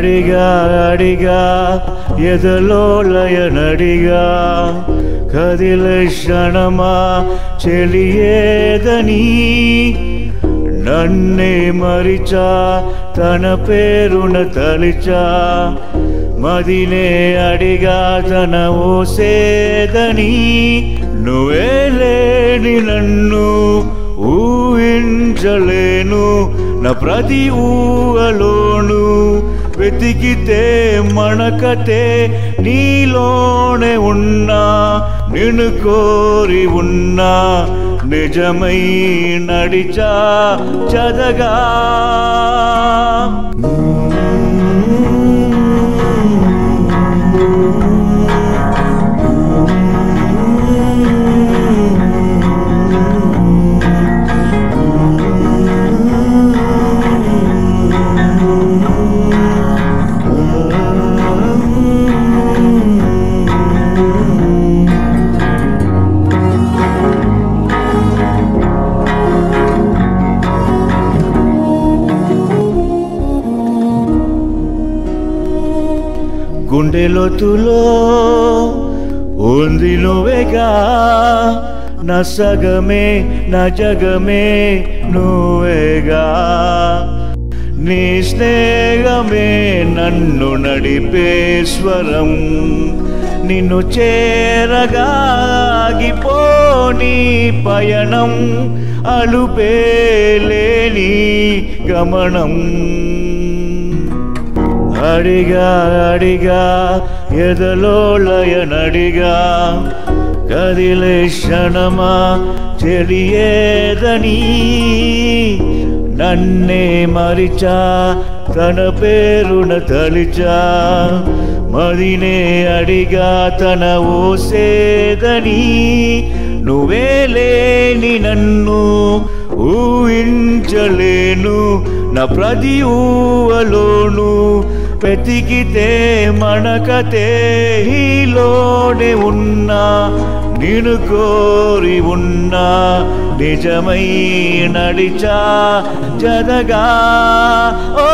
అడిగా అడిగా ఎదలో లయనడిగా కదిలే క్షణమా చెలియేదని నన్నే మరిచా తన పేరున తలిచా మదినే అడిగా తన ఓసేదని నువ్వే లేని నన్ను ఊహించలేను నా ప్రతి ఊహలోను వెతికితే మనకతే నీలోనే ఉన్నా నిన్ను కోరి ఉన్నా నిజమై నడిచా చదగా గుండె లోతులో ఉంది నువ్వేగా నా సగమే నా జగమే నువ్వేగా నీ స్నేహమే నన్ను నడిపే స్వరం నిన్ను చేరగా ఆగిపోని పయనం అలుపేలేని గమనం అడిగా అడిగా ఎదలో లయనడిగా కదిలే క్షణమా చెలియేదని నన్నే మరిచా తన పేరున తలిచా మదినే అడిగా తన ఓసేదని నువ్వే లేని నన్ను ఊహించలేను నా ప్రతి ఊహలోను వెతికితే మనకతే నీలోనే ఉన్నా నిన్ను కోరి ఉన్నా నిజమై నడిచా జదగా ఓ